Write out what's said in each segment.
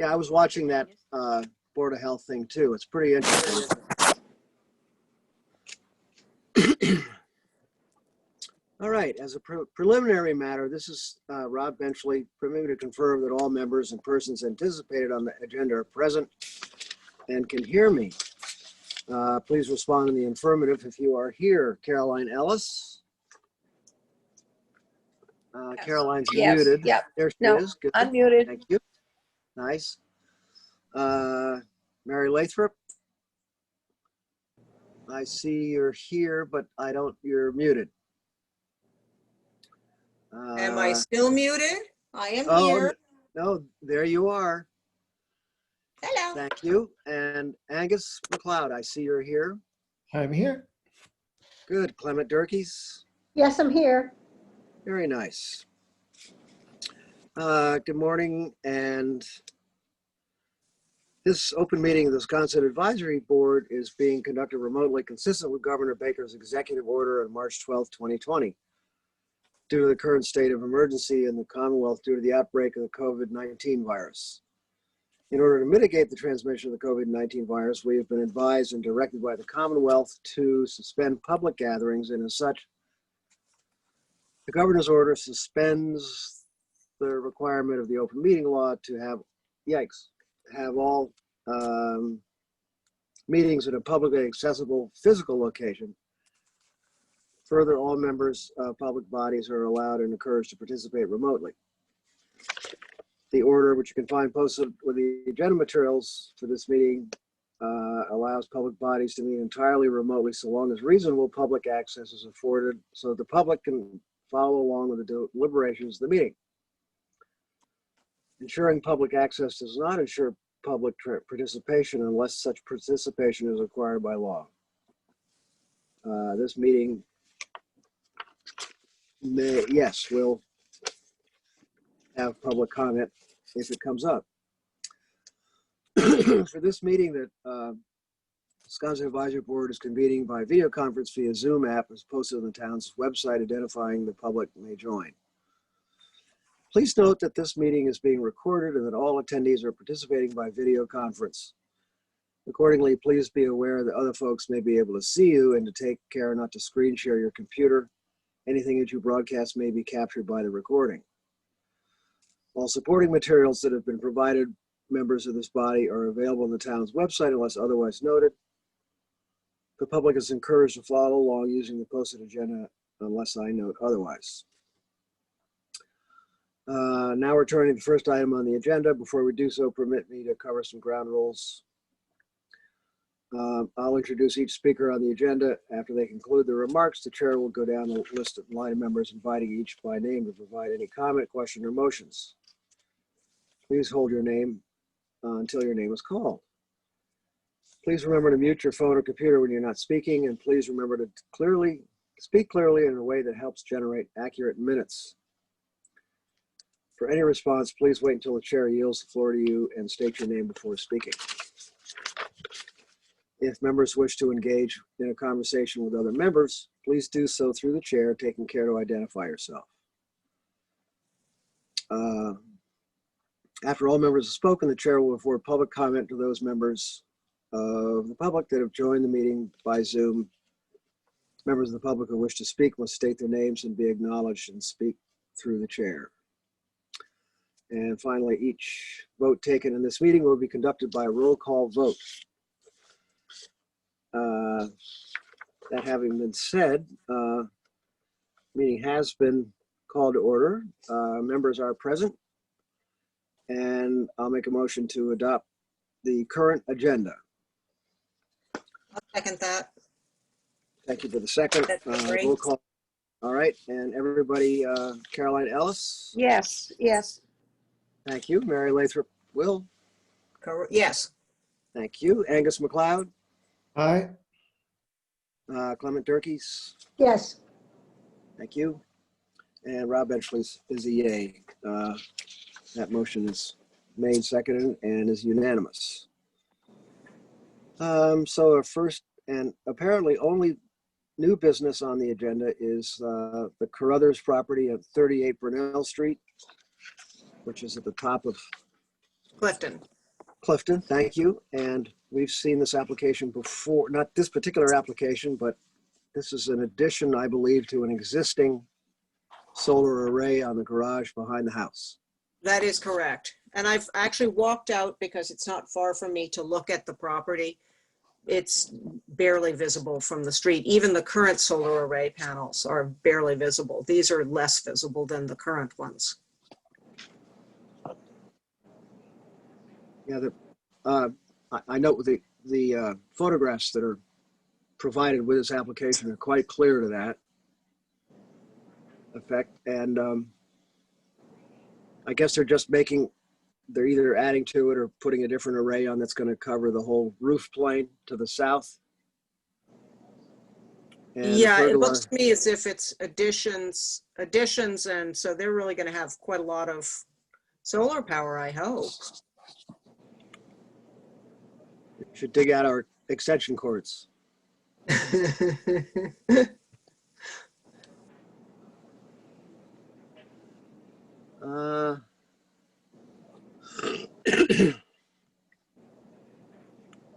Yeah, I was watching that Board of Health thing too. It's pretty interesting. All right, as a preliminary matter, this is Rob Benchley, permitting to confirm that all members and persons anticipated on the agenda are present and can hear me. Please respond in the affirmative if you are here. Caroline Ellis. Yes. Caroline's Yes. muted. Yep. There she No, is. Good. unmuted. Thank you. Nice. Mary Lathrop. I see you're here, but I don't, you're muted. Am I still muted? I am Oh, here. no, there you are. Hello. Thank you. And Angus McLeod, I see you're here. I'm here. Good. Clement Durkees. Yes, I'm here. Very nice. Good morning. And this open meeting of the Sconset Advisory Board is being conducted remotely, consistent with Governor Baker's executive order on March 12, 2020. Due to the current state of emergency in the Commonwealth due to the outbreak of the COVID-19 virus. In order to mitigate the transmission of the COVID-19 virus, we have been advised and directed by the Commonwealth to suspend public gatherings, and as such, the governor's order suspends the requirement of the open meeting law to have all meetings in a publicly accessible physical location. Further, all members of public bodies are allowed and encouraged to participate remotely. The order, which you can find posted with the agenda materials for this meeting, allows public bodies to meet entirely remotely so long as reasonable public access is afforded so the public can follow along with the deliberations of the meeting. Ensuring public access does not ensure public participation unless such participation is required by law. This meeting we'll have public comment if it comes up. For this meeting that Sconset Advisory Board is convening by video conference via Zoom app is posted on the town's website identifying the public may join. Please note that this meeting is being recorded and that all attendees are participating by video conference. Accordingly, please be aware that other folks may be able to see you and to take care not to screen share your computer. Anything that you broadcast may be captured by the recording. All supporting materials that have been provided members of this body are available on the town's website unless otherwise noted. The public is encouraged to follow along using the posted agenda unless I note otherwise. Now we're turning to the first item on the agenda. Before we do so, permit me to cover some ground rules. I'll introduce each speaker on the agenda. After they conclude their remarks, the chair will go down the list of line of members, inviting each by name to provide any comment, question, or motions. Please hold your name until your name is called. Please remember to mute your phone or computer when you're not speaking, and please remember to speak clearly in a way that helps generate accurate minutes. For any response, please wait until the chair yields the floor to you and state your name before speaking. If members wish to engage in a conversation with other members, please do so through the chair, taking care to identify yourself. After all members have spoken, the chair will afford public comment to those members of the public that have joined the meeting by Zoom. Members of the public who wish to speak must state their names and be acknowledged and speak through the chair. And finally, each vote taken in this meeting will be conducted by a roll call vote. That having been said, meeting has been called to order. Members are present, and I'll make a motion to adopt the current agenda. I'll second that. Thank you for the second. That's great. Roll call. All right, and everybody, Caroline Ellis. Yes, yes. Thank you. Mary Lathrop Will. Yes. Thank you. Angus McLeod. Aye. Clement Durkees. Yes. Thank you. And Rob Benchley is a yay. That motion is made, seconded, and is unanimous. So our first and apparently only new business on the agenda is the Carruthers property at 38 Brunel Street, which is at the top of Clifton. Clifton, thank you. And we've seen this application before, not this particular application, but this is an addition, I believe, to an existing solar array on the garage behind the house. That is correct. And I've actually walked out because it's not far from me to look at the property. It's barely visible from the street. Even the current solar array panels are barely visible. These are less visible than the current ones. Yeah, I note with the photographs that are provided with this application are quite clear to that effect. And I guess they're either adding to it or putting a different array on that's going to cover the whole roof plane to the south. And Yeah, it looks to me as if it's additions, and so they're really going to have quite a lot of solar power, I hope. we should dig out our extension cords.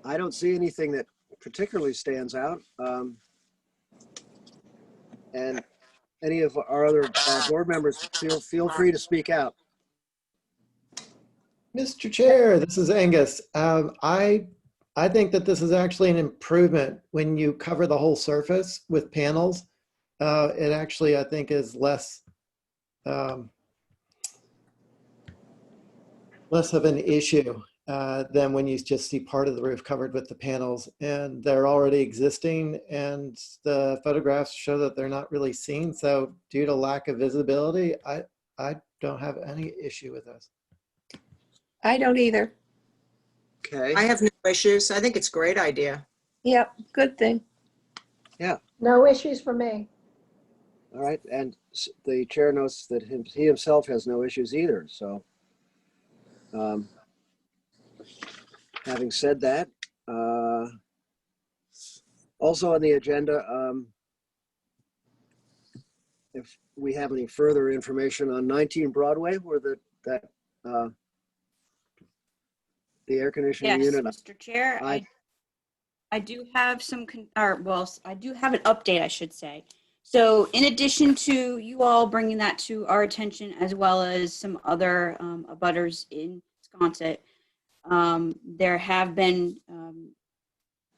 I don't see anything that particularly stands out. And any of our other board members, feel free to speak out. Mr. Chair, this is Angus. I think that this is actually an improvement when you cover the whole surface with panels. It actually, I think, is less of an issue than when you just see part of the roof covered with the panels, and they're already existing, and the photographs show that they're not really seen. So due to lack of visibility, I don't have any issue with this. I don't either. Okay. I have no issues. I think it's a great idea. Yep, good thing. Yeah. No issues for me. All right. And the chair notes that he himself has no issues either. So having said that, also on the agenda, if we have any further information on 19 Broadway, where the air conditioning Yes, unit. Mr. Chair, I do have I do have an update, I should say. So in addition to you all bringing that to our attention, as well as some other abutters in Sconset, there have been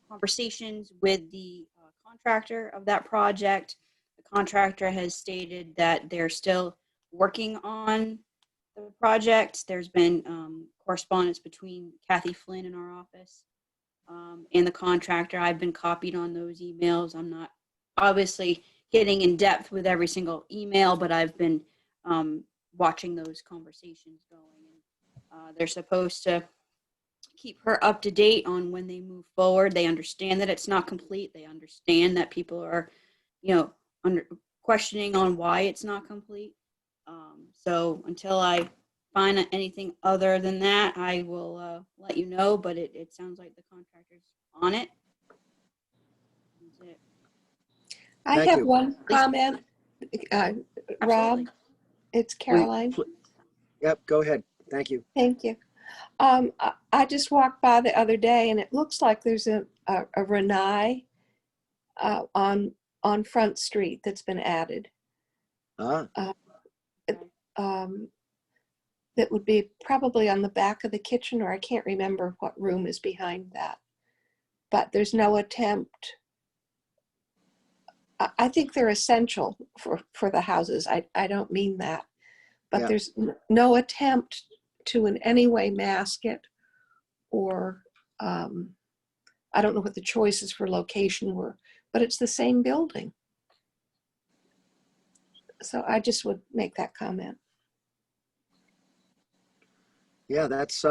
conversations with the contractor of that project. The contractor has stated that they're still working on the project. There's been correspondence between Kathy Flynn in our office and the contractor. I've been copied on those emails. I'm not obviously getting in depth with every single email, but I've been watching those conversations going. They're supposed to keep her up to date on when they move forward. They understand that it's not complete. They understand that people are, questioning on why it's not complete. So until I find anything other than that, I will let you know, but it sounds like the contractor's on it. That's it. I Thank have you. one comment. Rob, Absolutely. it's Caroline. Yep, go ahead. Thank you. Thank you. I just walked by the other day and it looks like there's a Renai on Front Street that's been added. That would be probably on the back of the kitchen, or I can't remember what room is behind that. But there's no attempt. I think they're essential for the houses. I don't mean that. But Yeah. there's no attempt to in any way mask it, or I don't know what the choices for location were, but it's the same building. So I just would make that comment. Yeah, that's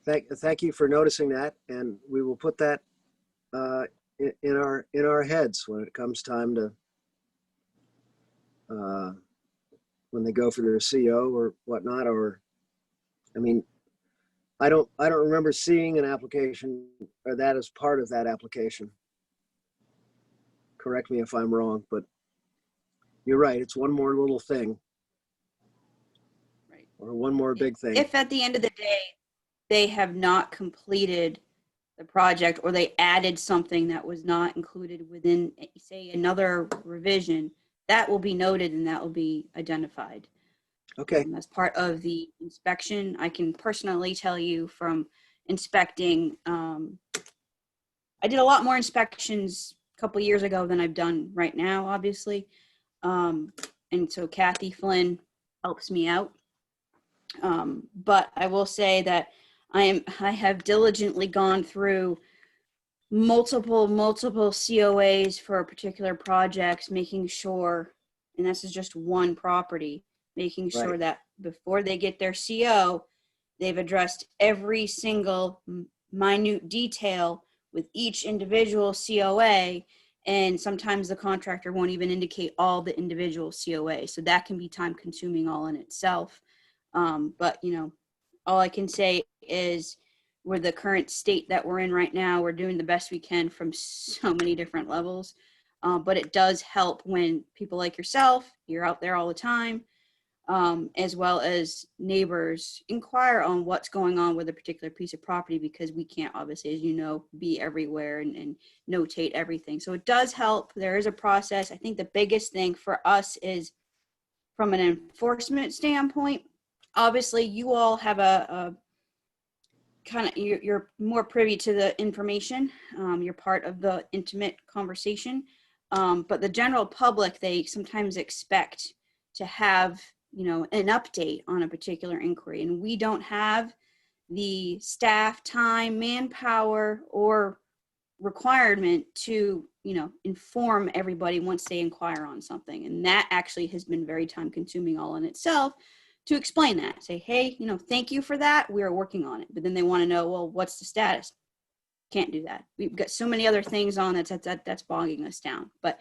thank you for noticing that, and we will put that in our heads when it comes time to when they go for their CO or whatnot. Or I mean, I don't remember seeing an application or that as part of that application. Correct me if I'm wrong, but you're right. It's one more little thing. Right. Or one more big thing. If at the end of the day, they have not completed the project or they added something that was not included within, say, another revision, that will be noted and that will be identified. Okay, As part of the inspection, I can personally tell you from inspecting, I did a lot more inspections a couple years ago than I've done right now, obviously. And so Kathy Flynn helps me out. But I will say that I have diligently gone through multiple COAs for particular projects, making sure, and this is just one property, making sure Right. that before they get their CO, they've addressed every single minute detail with each individual COA. And sometimes the contractor won't even indicate all the individual COA. So that can be time consuming all in itself. But, you know, all I can say is with the current state that we're in right now, we're doing the best we can from so many different levels. But it does help when people like yourself, you're out there all the time, as well as neighbors inquire on what's going on with a particular piece of property, because we can't obviously, as you know, be everywhere and notate everything. So it does help. There is a process. I think the biggest thing for us is from an enforcement standpoint, obviously you all have a kind of, you're more privy to the information. You're part of the intimate conversation. But the general public, they sometimes expect to have, you know, an update on a particular inquiry. And we don't have the staff, time, manpower, or requirement to, you know, inform everybody once they inquire on something. And that actually has been very time consuming all in itself to explain that. Say, hey, you know, thank you for that. We are working on it. But then they want to know, well, what's the status? Can't do that. We've got so many other things on that's bogging us down. But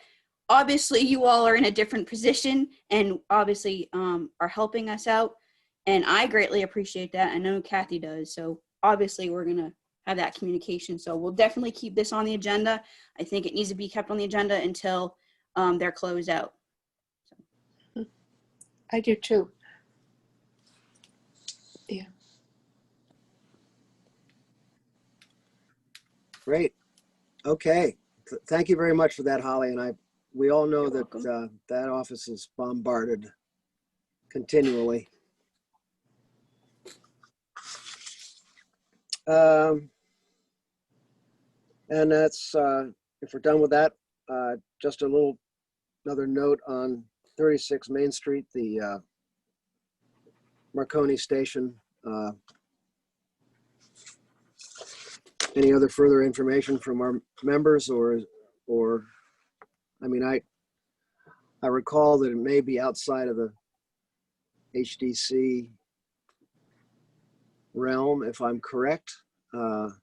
obviously you all are in a different position and obviously are helping us out. And I greatly appreciate that. I know Kathy does. So obviously we're going to have that communication. So we'll definitely keep this on the agenda. I think it needs to be kept on the agenda until they're closed out. I do too. Yeah. great. Okay, thank you very much for that, Holly. And we all know You're that welcome. that office is bombarded continually. And that's, if we're done with that, just another note on 36 Main Street, the Marconi Station. Any other further information from our members or I mean, I recall that it may be outside of the HDC realm, if I'm correct. And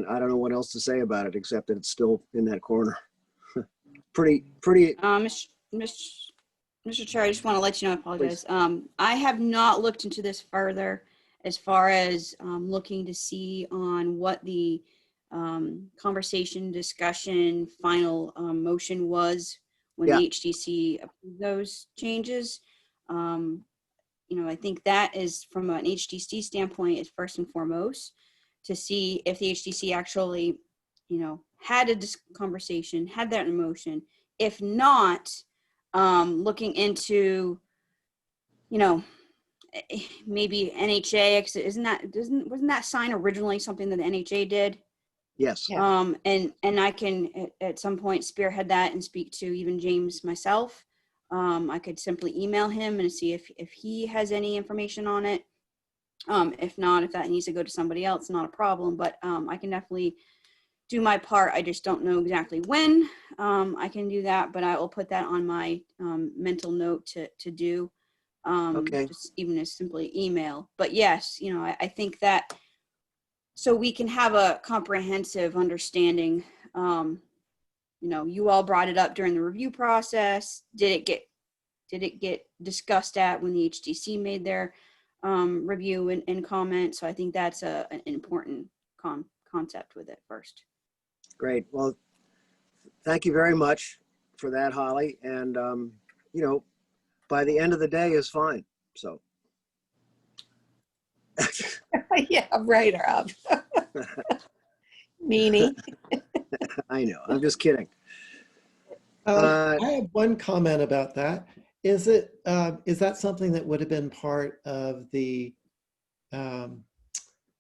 I don't know what else to say about it, except that it's still in that corner. pretty. Mr. Chair, I just want to let you know, I apologize. I have not looked into this further as far as looking to see on what the conversation, discussion, final motion was when Yeah. the HDC approved those changes. You know, I think that is from an HDC standpoint is first and foremost to see if the HDC actually, you know, had a conversation, had that emotion. If not, looking into, you know, maybe NHA, wasn't that sign originally something that the NHA did? Yes. Yeah. And I can at some point spearhead that and speak to even James myself. I could simply email him and see if he has any information on it. If not, if that needs to go to somebody else, not a problem, but I can definitely do my part. I just don't know exactly when I can do that, but I will put that on my mental note to do. Okay. Just even as simply email. But yes, you know, I think that so we can have a comprehensive understanding. You know, you all brought it up during the review process. Did it get discussed at when the HDC made their review and comment? So I think that's an important concept with it first. Great. Well, thank you very much for that, Holly. And, you know, by the end of the day is fine. So. Yeah, right, Rob. Meanie. I know. I'm just kidding. Uh, I have one comment about that. Is that something that would have been part of the,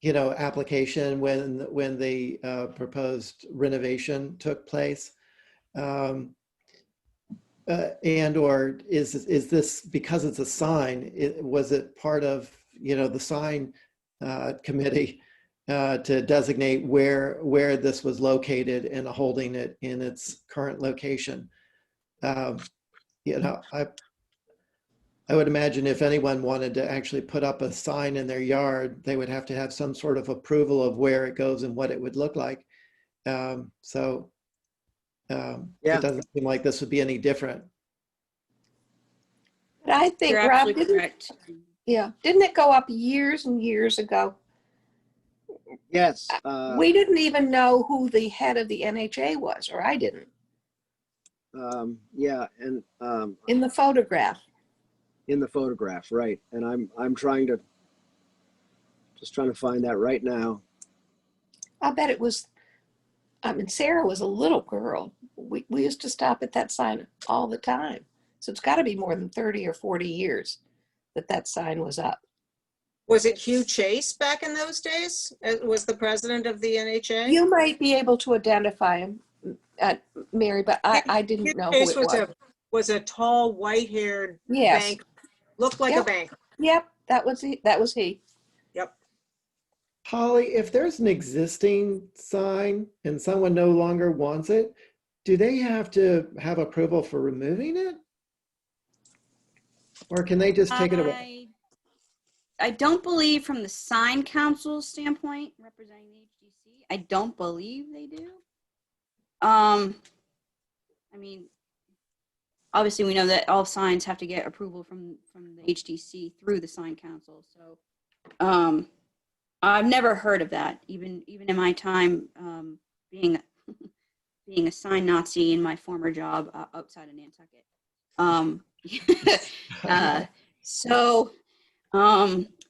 application when the proposed renovation took place? And or is this, because it's a sign, was it part of, the sign committee to designate where this was located and holding it in its current location? I would imagine if anyone wanted to actually put up a sign in their yard, they would have to have some sort of approval of where it goes and what it would look like. Yeah. It doesn't seem like this would be any different. But I think, You're Rob, absolutely correct. didn't it go up years and years ago? yes. We didn't even know who the head of the NHA was, or I didn't, Yeah, and in the photograph. in the photograph, right? And I'm trying to find that right now. I bet it was, Sarah was a little girl. We used to stop at that sign all the time. So it's got to be more than 30 or 40 years that sign was up. Was it Hugh Chase back in those days? Was the president of the NHA? You might be able to identify him, Mary, but I didn't Hugh know who Chase it was a tall, white-haired Yes. bank, looked like Yep. a banker. Yep, that was he. Yep. Holly, if there's an existing sign and someone no longer wants it, do they have to have approval for removing it? Or can they just take it away? I don't believe, from the sign council standpoint, representing the HDC, I don't believe they do. Obviously we know that all signs have to get approval from the HDC through the sign council. So I've never heard of that, even in my time being a sign Nazi in my former job outside of Nantucket.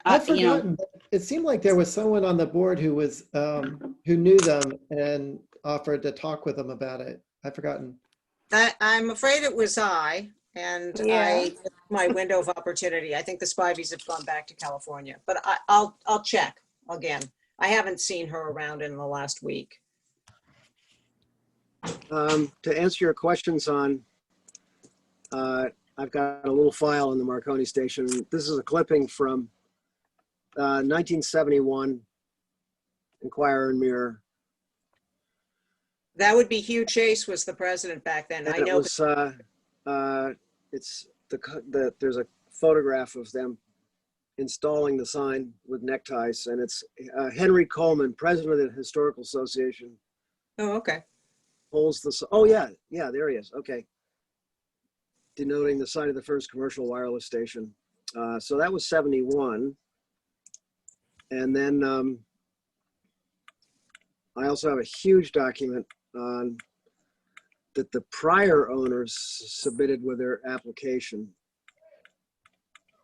I've forgotten. It seemed like there was someone on the board who was who knew them and offered to talk with them about it. I've forgotten. I'm afraid it was I, and Yeah. my window of opportunity. I think the Spivies have gone back to California, but I'll check again. I haven't seen her around in the last week. To answer your questions on, I've got a little file in the Marconi station. This is a clipping from 1971 Enquirer and Mirror. That would be Hugh Chase was the president back then. And I know. it was, it's there's a photograph of them installing the sign with neckties, and it's Henry Coleman, president of the Historical Association, Oh, okay. holds the, oh yeah, there he is, okay. Denoting the site of the first commercial wireless station. So that was 71. And then I also have a huge document on that the prior owners submitted with their application.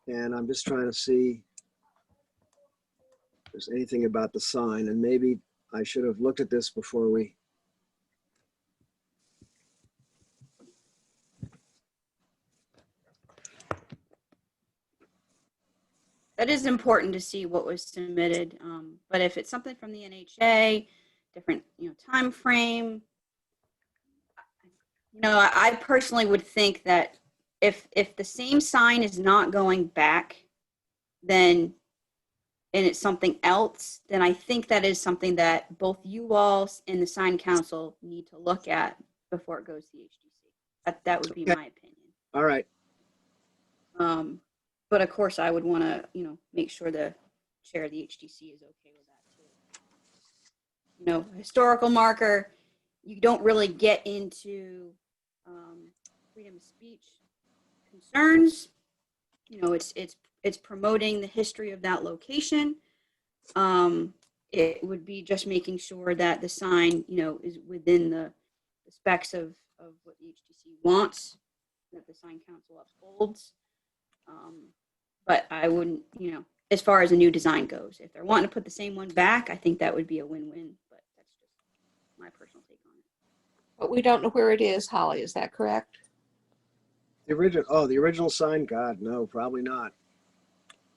And I'm just trying to see if there's anything about the sign, and maybe I should have looked at this before we. That is important to see what was submitted. But if it's something from the NHA, different time frame, I personally would think that if the same sign is not going back, then and it's something else, then I think that is something that both you all and the sign council need to look at before it goes to the HDC. That would be my opinion. All right. But of course, I would want to, make sure the chair of the HDC is okay with that too. Historical marker, you don't really get into freedom of speech concerns. It's promoting the history of that location. It would be just making sure that the sign, is within the specs of what the HDC wants, that the sign council upholds. But I wouldn't, as far as a new design goes, if they're wanting to put the same one back, I think that would be a win-win, but that's just my personal take on it. But we don't know where it is, Holly, is that correct? The original sign? God, no, probably not.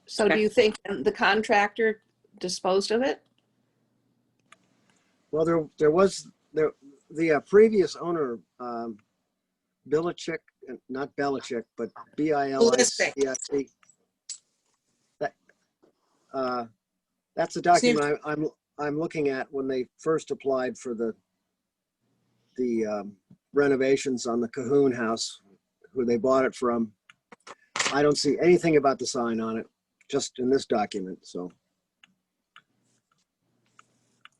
So Okay. do you think the contractor disposed of it? Well, the previous owner, Bilichik, not Belichick, but Bilic. That's the document I'm looking at when they first applied for the renovations on the Cahoon house, who they bought it from. I don't see anything about the sign on it, just in this document. So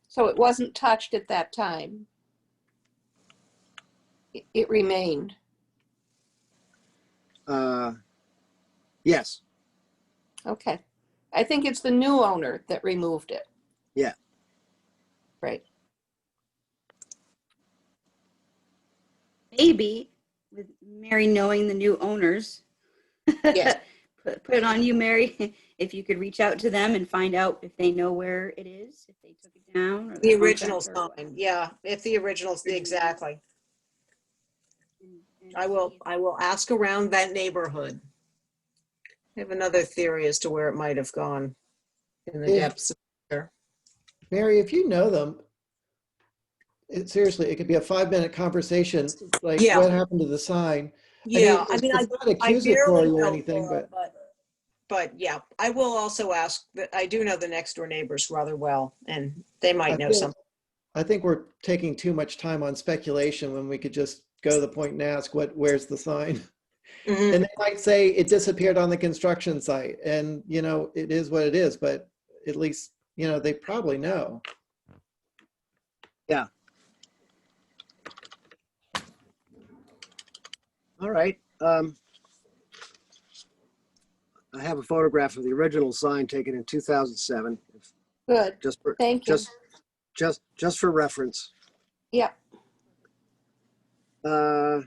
So it wasn't touched at that time. It remained. yes, Okay. I think it's the new owner that removed it. Yeah. Right. Maybe with Mary knowing the new owners. Yes. Put it on you, Mary, if you could reach out to them and find out if they know where it is, if they took it down. Or The original contractor or what. sign, yeah, if the original's exactly. And I will ask around that neighborhood. I have another theory as to where it might have gone in the If- depths. Mary, if you know them, seriously, it could be a 5-minute conversation. Like, Yeah. what happened to the sign? Yeah, I mean, it's not I accusatory barely or know anything, Laura, but yeah, I will also ask that. I do know the next door neighbors rather well, and they might know something. I think we're taking too much time on speculation when we could just go to the point and ask, where's the sign? Mhm. And they might say it disappeared on the construction site, and it is what it is, but at least they probably know. yeah. All right. I have a photograph of the original sign taken in 2007. Good. Thank you. Just for reference. Yep. Uh,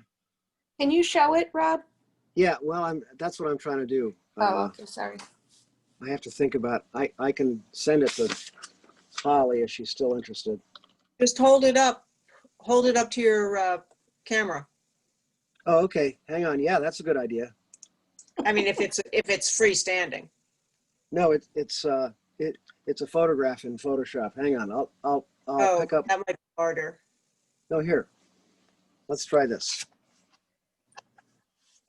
Can you show it, Rob? yeah. Well, that's what I'm trying to do. Oh, okay. Sorry. I have to think about. I can send it to Holly if she's still interested. Just hold it up to your camera. Oh, okay. Hang on. Yeah, that's a good idea. I mean, if it's freestanding. No, it's a photograph in Photoshop. Hang on. I'll pick up. That might be harder. No, here. Let's try this.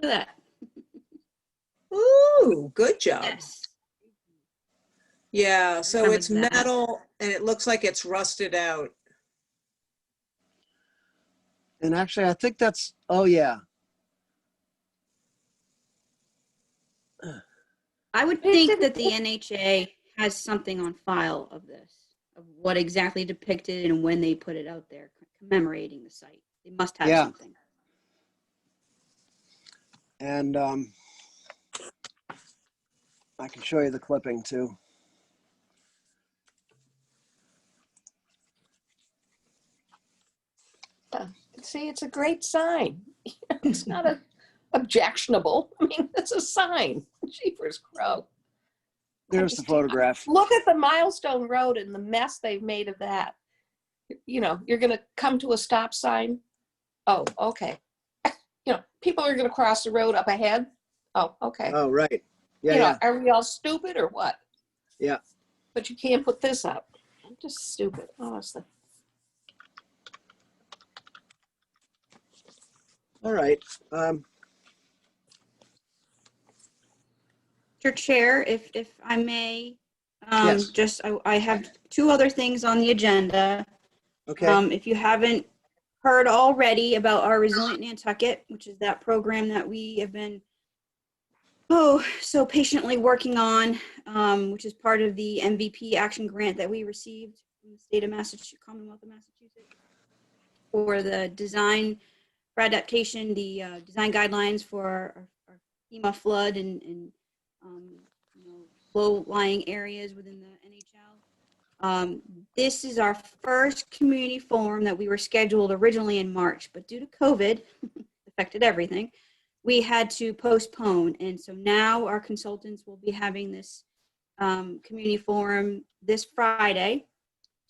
Look at that. Ooh, good job. Yes. Yeah, so Some it's of that. metal and it looks like it's rusted out. And actually, I think that's. Oh yeah. I would think that the NHA has something on file of this, of what exactly depicted and when they put it out there, commemorating the site. They must have Yeah. something. And I can show you the clipping too. See, it's a great sign. It's not objectionable. I mean, it's a sign. Jeepers crow. There's the photograph. Look at the Milestone Road and the mess they've made of that. You're going to come to a stop sign. Oh, okay. People are going to cross the road up ahead. Oh, okay. Oh, right. Yeah. Are we all stupid or what? Yeah. But you can't put this up. I'm just stupid, honestly. All right. Mr. Chair, if I may, Yes. I have two other things on the agenda. Okay. If you haven't heard already about our Resilient Nantucket, which is that program that we have been so patiently working on, which is part of the MVP action grant that we received from the state of Massachusetts, Commonwealth of Massachusetts, for the design for adaptation, the design guidelines for our FEMA flood and low-lying areas within the NHL. This is our first community forum that we were scheduled originally in March, but due to COVID, affected everything. we had to postpone. And so now our consultants will be having this community forum this Friday,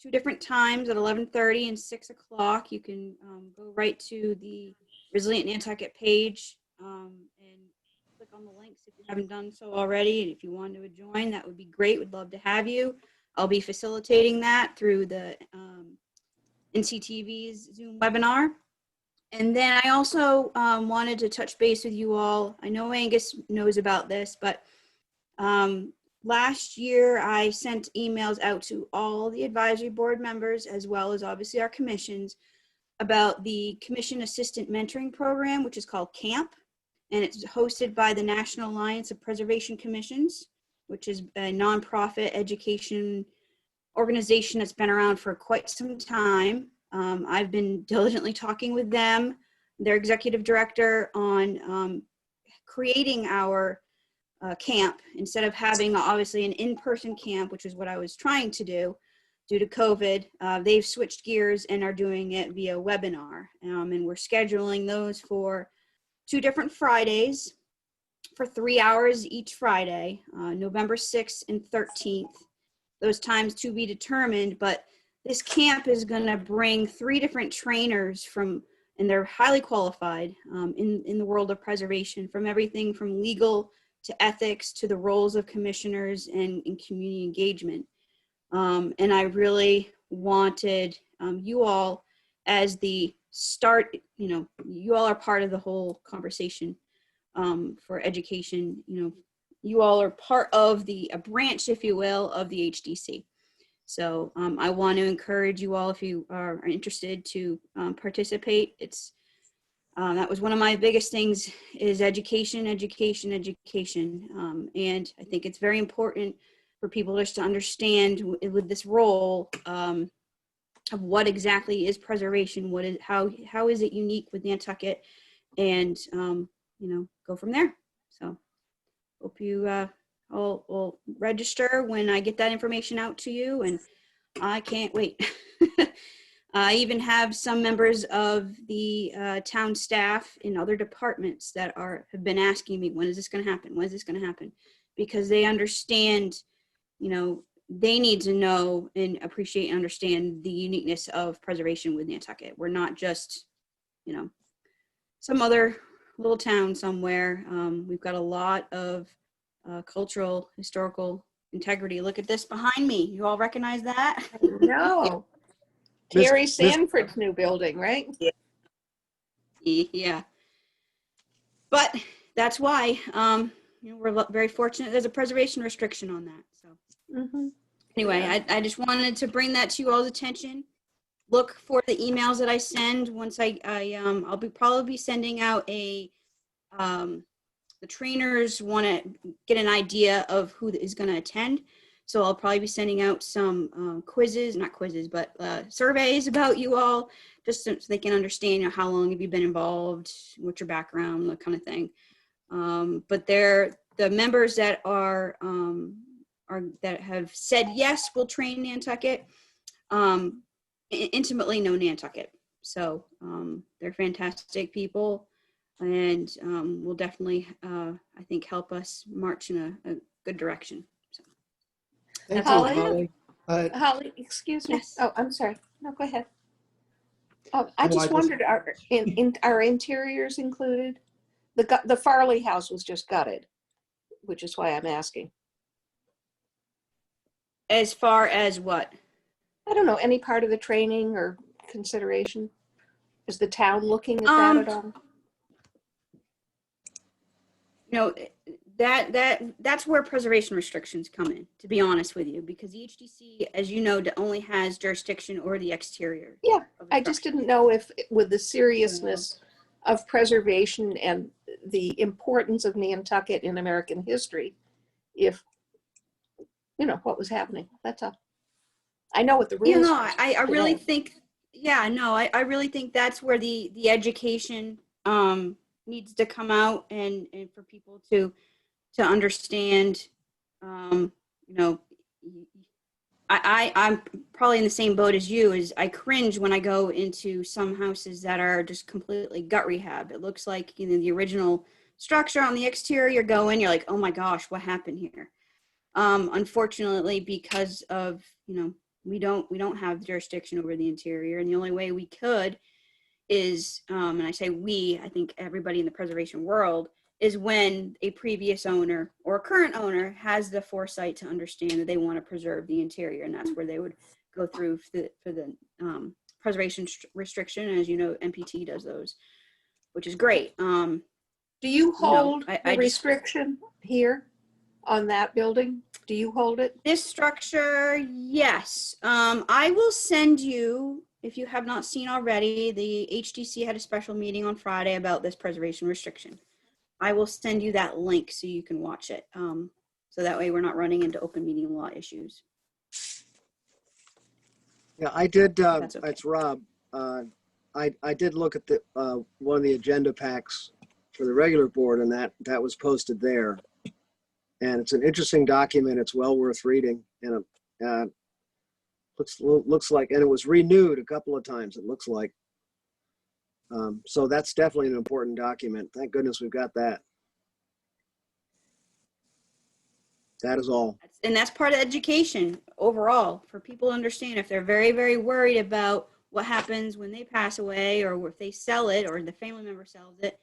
2 different times at 11:30 and 6 o'clock. You can go right to the Resilient Nantucket page and click on the links if you haven't done so already. And if you want to join, that would be great. We'd love to have you. I'll be facilitating that through the NCTV's Zoom webinar. And then I also wanted to touch base with you all. I know Angus knows about this, but last year I sent emails out to all the advisory board members, as well as obviously our commissions, about the Commission Assistant Mentoring Program, which is called CAMP. And it's hosted by the National Alliance of Preservation Commissions, which is a nonprofit education organization that's been around for quite some time. I've been diligently talking with them, their executive director, on creating our camp. Instead of having obviously an in-person camp, which is what I was trying to do due to COVID, they've switched gears and are doing it via webinar. And we're scheduling those for 2 different Fridays for 3 hours each Friday, November 6th and 13th. Those times to be determined, but this camp is going to bring 3 different trainers from, and they're highly qualified in the world of preservation, from everything from legal to ethics to the roles of commissioners and community engagement. And I really wanted you all as the start, you all are part of the whole conversation for education. You all are part of a branch, if you will, of the HDC. So I want to encourage you all, if you are interested, to participate. That was one of my biggest things, is education, education, education. And I think it's very important for people just to understand with this role of what exactly is preservation, how is it unique with Nantucket, and go from there. So hope you all will register when I get that information out to you, and I can't wait. I even have some members of the town staff in other departments that have been asking me, when is this going to happen? When is this going to happen? Because they understand, they need to know and appreciate and understand the uniqueness of preservation with Nantucket. We're not just, some other little town somewhere. We've got a lot of cultural, historical integrity. Look at this behind me. You all recognize that? No. Terry Sanford's new building, right? Yeah. But that's why we're very fortunate. There's a preservation restriction on that. So anyway, Yeah. I just wanted to bring that to you all's attention. Look for the emails that I send. Once I'll probably be sending out the trainers want to get an idea of who is going to attend. So I'll probably be sending out some not quizzes, but surveys about you all, just so they can understand how long have you been involved, what's your background, that kind of thing. But the members that that have said yes will train Nantucket, intimately know Nantucket. So they're fantastic people, and will definitely, I think, help us march in a good direction. So. Thank Holly? you, Holly, excuse me. Yes. Oh, I'm sorry. No, go ahead. I No, just wondered, are interiors included? The Farley house was just gutted, which is why I'm asking. As far as what? I don't know, any part of the training or consideration? Is the town looking at that at all? That's where preservation restrictions come in, to be honest with you, because the HDC, as you know, only has jurisdiction over the exterior. Yeah, I just didn't know if, with the seriousness of preservation and the importance of Nantucket in American history, if, what was happening. That's all. I know what the rules are. I really think, I really think that's where the education needs to come out, and for people to understand, I'm probably in the same boat as you. Is I cringe when I go into some houses that are just completely gut rehab. It looks like the original structure on the exterior, you go in, you're like, oh my gosh, what happened here? Unfortunately, because of, we don't have jurisdiction over the interior, and the only way we could is, and I say we, I think everybody in the preservation world, is when a previous owner or a current owner has the foresight to understand that they want to preserve the interior, and that's where they would go through for the preservation restriction. And as you know, MPT does those, which is great. Do you hold I the just- restriction here on that building? Do you hold it? This structure, yes. I will send you, if you have not seen already, the HDC had a special meeting on Friday about this preservation restriction. I will send you that link so you can watch it. So that way we're not running into open meeting law issues. Yeah, I did, That's okay. it's Rob. I did look at the, one of the agenda packs for the regular board, and that was posted there. And it's an interesting document. It's well worth reading. And looks like, and it was renewed a couple of times, it looks like. So that's definitely an important document. Thank goodness we've got that. That is all. And that's part of education overall for people to understand if they're very, very worried about what happens when they pass away or if they sell it or the family member sells it.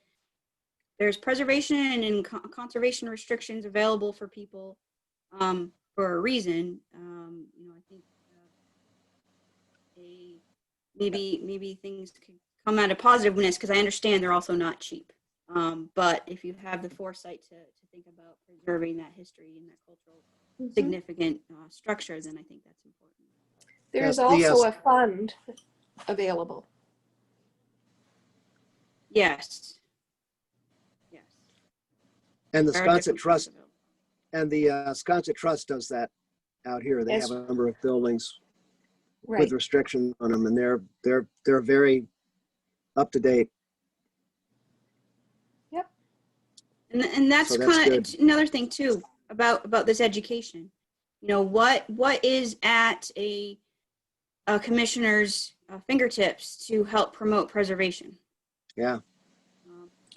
There's preservation and conservation restrictions available for people for a reason. I think maybe things could come out of positiveness because I understand they're also not cheap. But if you have the foresight to think about preserving that history and that cultural significant structure, then I think that's important. There's Yes, also a fund available. Yes. Yes. And the There are Sconset different Trust, funds available. and the Sconset Trust does that out here. They Yes. have a number of buildings Right. with restrictions on them, and they're very up to date. And that's So that's kind good. of another thing too about this education. What is at a commissioner's fingertips to help promote preservation. Yeah.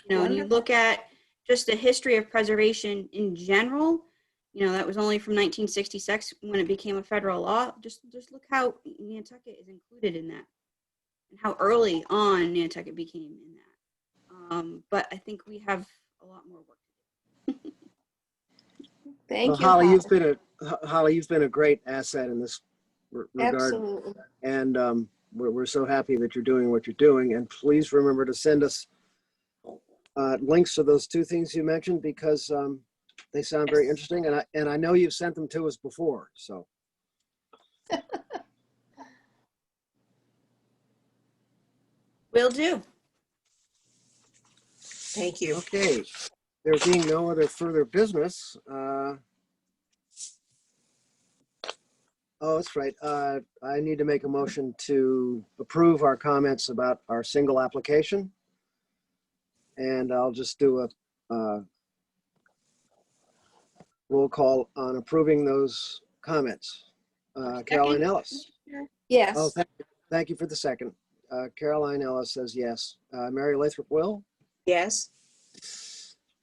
And you look at just the history of preservation in general. That was only from 1966 when it became a federal law. Just look how Nantucket is included in that, and how early on Nantucket became in that. But I think we have a lot more work to do. Thank you, Holly, Holly. you've been a great asset in this regard. Absolutely. And we're so happy that you're doing what you're doing. And please remember to send us links to those two things you mentioned, because they sound very interesting. And I know you've sent them to us before. So Will do. Thank you. okay, there being no other further business. Oh, that's right. I need to make a motion to approve our comments about our single application. And I'll just do a roll call on approving those comments. Caroline Ellis. Yes. Oh, thank you for the second. Caroline Ellis says yes. Mary Lathrop Will. Yes.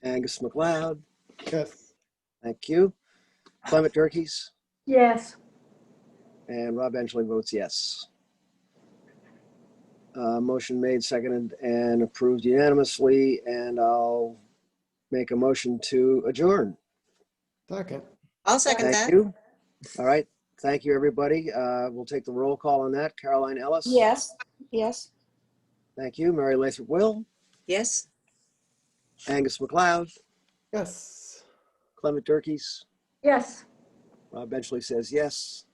Angus McLeod. Yes. Thank you. Clement Durkees. Yes. And Rob Enchley votes yes. Motion made, seconded, and approved unanimously. And I'll make a motion to adjourn. Second. I'll second Thank that. you. All right. Thank you, everybody. We'll take the roll call on that. Caroline Ellis. Yes. Yes. Thank you. Mary Lathrop Will. Yes. Angus McLeod. Yes. Clement Durkees. Yes. Rob Benchley says yes.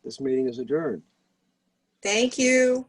This meeting is adjourned. Thank you.